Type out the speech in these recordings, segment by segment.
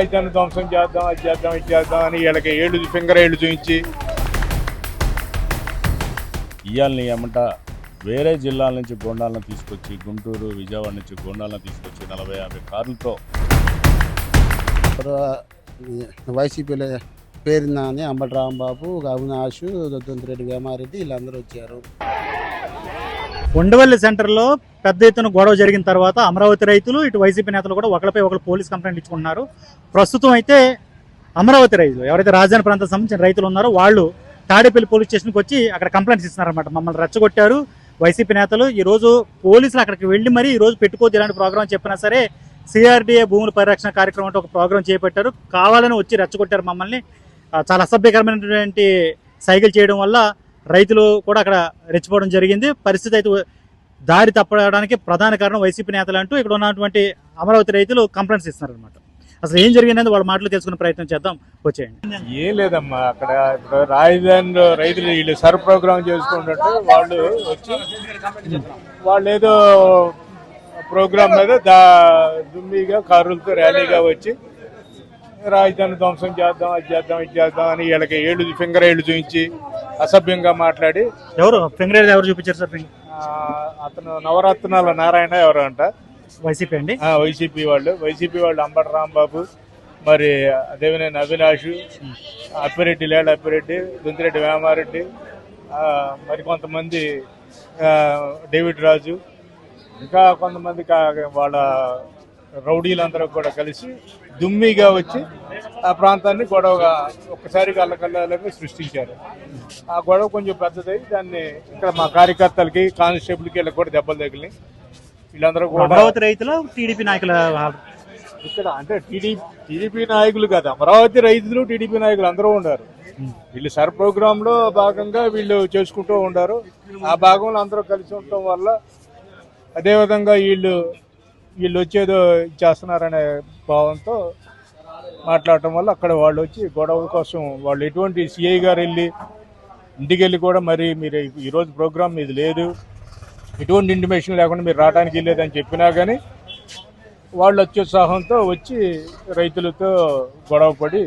రాజధాని ధ్వంసం చేద్దాం, అది చేద్దాం, ఇది చేద్దాం అని వీళ్ళకి ఫింగర్ ఏళ్ళు చూపించి ఇయ్యాలని ఏమంట వేరే జిల్లాల నుంచి గోండాలను తీసుకొచ్చి గుంటూరు విజయవాడ నుంచి గోండాలను తీసుకొచ్చి 40-50 కార్లతో వైసీపీలో పేరుందని అంబటి రాంబాబు, అవినాష్, దొద్దంతిరెడ్డి, వేమారెడ్డి వీళ్ళందరూ వచ్చారు. ఉండవల్లి సెంటర్లో పెద్ద ఎత్తున గొడవ జరిగిన తర్వాత అమరావతి రైతులు ఇటు వైసీపీ నేతలు కూడా ఒకరిపై ఒకరు పోలీస్ కంప్లైంట్ ఇచ్చుకుంటున్నారు. ప్రస్తుతం అయితే అమరావతి రైతులు ఎవరైతే రాజధాని ప్రాంతానికి సంబంధించిన రైతులు ఉన్నారో వాళ్ళు తాడేపల్లి పోలీస్ స్టేషన్కి వచ్చి అక్కడ కంప్లైంట్స్ ఇస్తున్నారన్నమాట. మమ్మల్ని రెచ్చగొట్టారు వైసీపీ నేతలు. ఈరోజు పోలీసులు అక్కడికి వెళ్ళి మరి ఈరోజు పెట్టుకోవద్దు ఇలాంటి ప్రోగ్రాం చెప్పినా సరే సిఆర్డీఏ భూముల పరిరక్షణ కార్యక్రమం అంటే ఒక ప్రోగ్రాం చేపట్టారు. కావాలని వచ్చి రెచ్చగొట్టారు మమ్మల్ని. చాలా అసభ్యకరమైనటువంటి సైకిల్ చేయడం వల్ల రైతులు కూడా అక్కడ రెచ్చిపోవడం జరిగింది. పరిస్థితి అయితే దారి తప్పడానికి ప్రధాన కారణం వైసీపీ నేతలు అంటూ ఇక్కడ ఉన్నటువంటి అమరావతి రైతులు కంప్లైంట్స్ ఇస్తున్నారనమాట. అసలు ఏం జరిగిందని వాళ్ళ మాటలు తెలుసుకునే ప్రయత్నం చేద్దాం, వచ్చేయండి. ఏం లేదమ్మా, అక్కడ ఇప్పుడు రాజధానిలో రైతులు వీళ్ళు సర్ ప్రోగ్రామ్ చేసుకుంటుంటే వాళ్ళు వచ్చి వాళ్ళు ఏదో ప్రోగ్రామ్ మీద దుమ్మిగా కారులతో ర్యాలీగా వచ్చి రాజధాని ధ్వంసం చేద్దాం, అది చేద్దాం, ఇది చేద్దాం అని వీళ్ళకి ఫింగర్ ఏళ్ళు చూపించి అసభ్యంగా మాట్లాడి. ఎవరు ఫింగర్ ఎవరు చూపించారు సార్? అతను నవరత్నాల నారాయణ ఎవరు అంట, వైసీపీ అండి. వైసీపీ వాళ్ళు అంబటి రాంబాబు, మరి దేవినేని అవినాష్, అప్పిరెడ్డి లేడు అప్పిరెడ్డి, దొంతిరెడ్డి వేమారెడ్డి, మరి కొంతమంది డేవిడ్ రాజు, ఇంకా కొంతమంది వాళ్ళ రౌడీలందరూ కూడా కలిసి దుమ్మిగా వచ్చి ఆ ప్రాంతాన్ని గొడవగా ఒక్కసారిగా అల్లకల్లాలని సృష్టించారు. ఆ గొడవ కొంచెం పెద్దదై దాన్ని ఇక్కడ మా కార్యకర్తలకి, కానిస్టేబుల్కి వీళ్ళకి కూడా దెబ్బలు తగిలినాయి. వీళ్ళందరూ కూడా అమరావతి రైతులు టీడీపీ నాయకుల ఇక్కడ అంటే టీడీపీ నాయకులు కాదు, అమరావతి రైతులు టీడీపీ నాయకులు అందరూ ఉన్నారు. వీళ్ళు సర్ ప్రోగ్రామ్ లో భాగంగా వీళ్ళు చేసుకుంటూ ఉన్నారు. ఆ భాగంలో అందరూ కలిసి ఉండటం వల్ల అదేవిధంగా వీళ్ళు వచ్చేదో చేస్తున్నారనే భావంతో మాట్లాడటం వల్ల అక్కడ వాళ్ళు వచ్చి గొడవ కోసం వాళ్ళు ఎటువంటి సిఐ గారు ఇంటికి వెళ్ళి కూడా మరి మీరు ఈరోజు ప్రోగ్రామ్ మీది లేదు, ఎటువంటి ఇంటిమేషన్ లేకుండా మీరు రావడానికి వెళ్ళేదని చెప్పినా కానీ వాళ్ళు అత్యుత్సాహంతో వచ్చి రైతులతో గొడవ పడి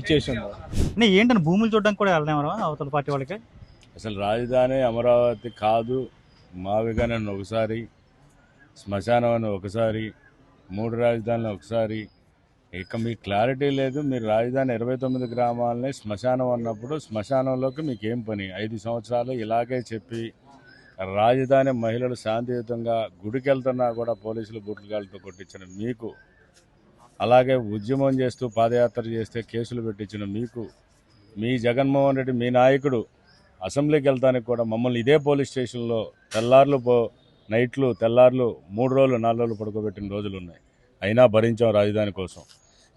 ఇచ్చేసింది. ఏంటని భూములు చూడడానికి కూడా వెళ్దామరా అవతల పార్టీ వాళ్ళకి? అసలు రాజధాని అమరావతి కాదు, మావిగానే ఒకసారి, శ్మశానం అని ఒకసారి, 3 రాజధానులు ఒకసారి. ఇక మీకు క్లారిటీ లేదు. మీరు రాజధాని 29 గ్రామాలని శ్మశానం అన్నప్పుడు శ్మశానంలోకి మీకు ఏం పని? 5 సంవత్సరాలు ఇలాగే చెప్పి రాజధాని మహిళలు శాంతియుతంగా గుడికి వెళ్తున్నా కూడా పోలీసులు బూట్లకాయలతో కొట్టించిన మీకు, అలాగే ఉద్యమం చేస్తూ పాదయాత్ర చేస్తే కేసులు పెట్టించిన మీకు, మీ జగన్మోహన్ రెడ్డి మీ నాయకుడు అసెంబ్లీకి వెళ్తానికి కూడా మమ్మల్ని ఇదే పోలీస్ స్టేషన్లో నైట్లు తెల్లార్లు 3 రోజులు 4 రోజులు పడుకోబెట్టిన రోజులు ఉన్నాయి. అయినా భరించాం రాజధాని కోసం.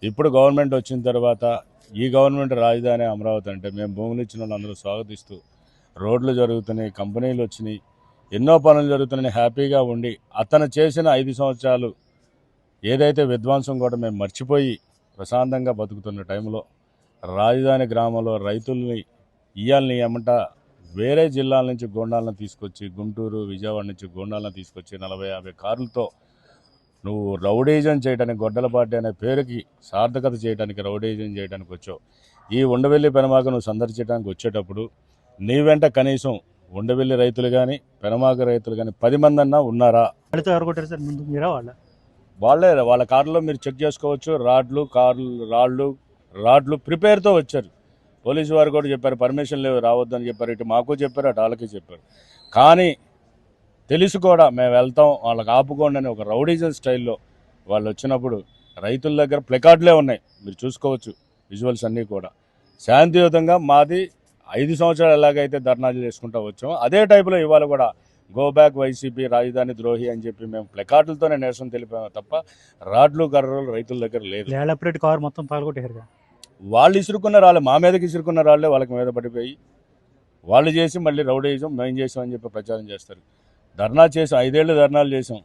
ఇప్పుడు గవర్నమెంట్ వచ్చిన తర్వాత ఈ గవర్నమెంట్ రాజధాని అమరావతి అంటే మేము భూములు ఇచ్చిన వాళ్ళందరూ స్వాగతిస్తూ రోడ్లు జరుగుతున్నాయి, కంపెనీలు వచ్చినాయి, ఎన్నో పనులు జరుగుతున్నాయి, హ్యాపీగా ఉండి అతను చేసిన 5 సంవత్సరాలు ఏదైతే విధ్వంసం కూడా మేము మర్చిపోయి ప్రశాంతంగా బతుకుతున్న టైంలో రాజధాని గ్రామంలో రైతుల్ని ఇయ్యాలని ఏమంట వేరే జిల్లాల నుంచి గోండాలను తీసుకొచ్చి గుంటూరు విజయవాడ నుంచి గోండాలను తీసుకొచ్చి 40-50 కార్లతో నువ్వు రౌడీజం చేయడానికి, గొడ్డలపాటి అనే పేరుకి సార్థకత చేయడానికి రౌడీజం చేయడానికి వచ్చావు. ఈ ఉండవెల్లి పెనమాక నువ్వు సందర్శించడానికి వచ్చేటప్పుడు నీ వెంట కనీసం ఉండవెల్లి రైతులు కానీ పెనమాక రైతులు కానీ 10 మంది అన్నా ఉన్నారా? ఎవరు కొట్టారు సార్? ముందు మీరా వాళ్ళ కార్లో మీరు చెక్ చేసుకోవచ్చు. రాడ్లు ప్రిపేర్తో వచ్చారు. పోలీసు వారు కూడా చెప్పారు పర్మిషన్ లేవు, రావద్దని చెప్పారు. ఇటు మాకు చెప్పారు, అటు వాళ్ళకి చెప్పారు. కానీ తెలుసు కూడా మేము వెళ్తాం, వాళ్ళకి ఆపుకోండి అని ఒక రౌడీజం స్టైల్లో వాళ్ళు వచ్చినప్పుడు రైతుల దగ్గర ప్లెకార్డులే ఉన్నాయి, మీరు చూసుకోవచ్చు విజువల్స్ అన్నీ కూడా. శాంతియుతంగా మాది 5 సంవత్సరాలు ఎలాగైతే ధర్నాలు చేసుకుంటూ వచ్చామో అదే టైపులో ఇవాళ కూడా గో బ్యాక్ వైసీపీ, రాజధాని ద్రోహి అని చెప్పి మేము ప్లెకార్డులతోనే నిరసన తెలిపాము తప్ప రాడ్లు కర్రలు రైతుల దగ్గర లేదు. కారు మొత్తం పాల్గొట్టారు. వాళ్ళు ఇసురుకున్న రాళ్ళే, మా మీదకి ఇసురుకున్న రాళ్ళే వాళ్ళకి మీద పడిపోయి వాళ్ళు చేసి మళ్ళీ రౌడీజం మేము చేసామని చెప్పి ప్రచారం చేస్తారు. ధర్నా చేసాం, 5 ఏళ్ళు ధర్నాలు చేసాం.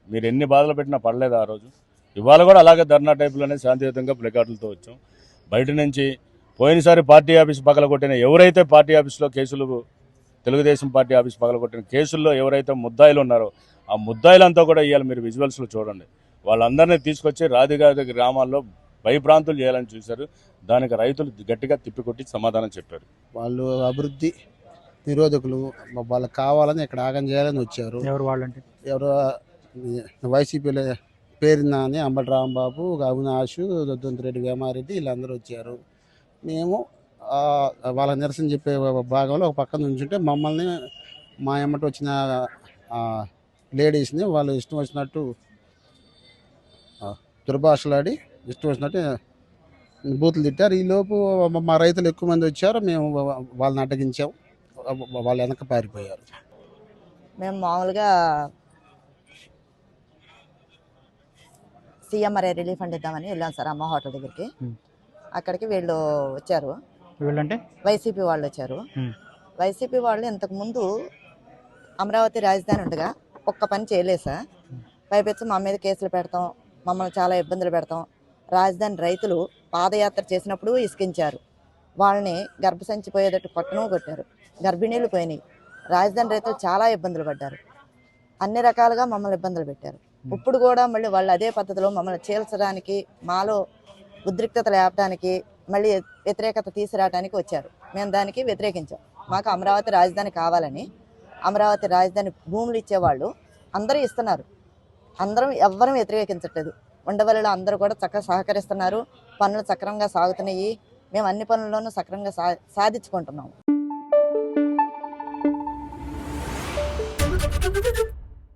మీరు ఎన్ని బాధలు పెట్టినా పడలేదు ఆ రోజు. ఇవాళ కూడా అలాగే ధర్నా టైపులోనే శాంతియుతంగా ప్లెకార్డులతో వచ్చాం. బయట నుంచి పోయినసారి పార్టీ ఆఫీస్ పగలగొట్టిన ఎవరైతే పార్టీ ఆఫీస్లో కేసులు, తెలుగుదేశం పార్టీ ఆఫీస్ పగలగొట్టిన కేసుల్లో ఎవరైతే ముద్దాయిలు ఉన్నారో ఆ ముద్దాయిలంతా కూడా ఇవాళ మీరు విజువల్స్లో చూడండి. వాళ్ళందరినీ తీసుకొచ్చి రాధిగారి గ్రామాల్లో భయభ్రాంతులు చేయాలని చూశారు. దానికి రైతులు గట్టిగా తిప్పికొట్టి సమాధానం చెప్పారు. వాళ్ళు అభివృద్ధి నిరోధకులు, వాళ్ళకి కావాలని ఇక్కడ ఆగం చేయాలని వచ్చారు. ఎవరు వాళ్ళంటే? ఎవరో వైసీపీలో పేరున అని అంబటి రాంబాబు, అవినాష్, దొద్దంతిరెడ్డి వేమారెడ్డి వీళ్ళందరూ వచ్చారు. మేము వాళ్ళ నిరసన చెప్పే భాగంలో ఒక పక్కన నుంచుంటే మమ్మల్ని మా ఎమ్మటి వచ్చిన లేడీస్ని వాళ్ళు ఇష్టం వచ్చినట్టు దుర్భాషలాడి ఇష్టం వచ్చినట్టు బూతులు తిట్టారు. ఈలోపు మా రైతులు ఎక్కువ మంది వచ్చారు. మేము వాళ్ళని అడ్డగించాం. వాళ్ళు వెనక పారిపోయారు. మేము మామూలుగా సీఎంఆర్ఐ రిలీఫ్ ఫండ్ ఇద్దామని వెళ్ళాం సార్ అమ్మ హోటల్ దగ్గరికి. అక్కడికి వీళ్ళు వచ్చారు, వీళ్ళంటే వైసీపీ వాళ్ళు వచ్చారు. వైసీపీ వాళ్ళు ఇంతకుముందు అమరావతి రాజధాని ఉండగా ఒక్క పని చేయలేదు సార్. పైపెచ్చు మా మీద కేసులు పెడతాం, మమ్మల్ని చాలా ఇబ్బందులు పెడతాం. రాజధాని రైతులు పాదయాత్ర చేసినప్పుడు ఇసుకించారు, వాళ్ళని గర్భసంచి పోయేటట్టు కొట్టారు, గర్భిణీలు పోయినాయి. రాజధాని రైతులు చాలా ఇబ్బందులు పడ్డారు, అన్ని రకాలుగా మమ్మల్ని ఇబ్బందులు పెట్టారు. ఇప్పుడు కూడా మళ్ళీ వాళ్ళు అదే పద్ధతిలో మమ్మల్ని చీల్చడానికి, మాలో ఉద్రిక్తత లేపడానికి, మళ్ళీ వ్యతిరేకత తీసుకురావడానికి వచ్చారు. మేము దానికి వ్యతిరేకించాం. మాకు అమరావతి రాజధాని కావాలని, అమరావతి రాజధాని భూములు ఇచ్చేవాళ్ళు అందరూ ఇస్తున్నారు, అందరం ఎవ్వరం వ్యతిరేకించట్లేదు. ఉండవల్లిలో అందరూ కూడా చక్కగా సహకరిస్తున్నారు, పనులు సక్రమంగా సాగుతున్నాయి. మేము అన్ని పనుల్లోనూ సక్రమంగా సాధించుకుంటున్నాము.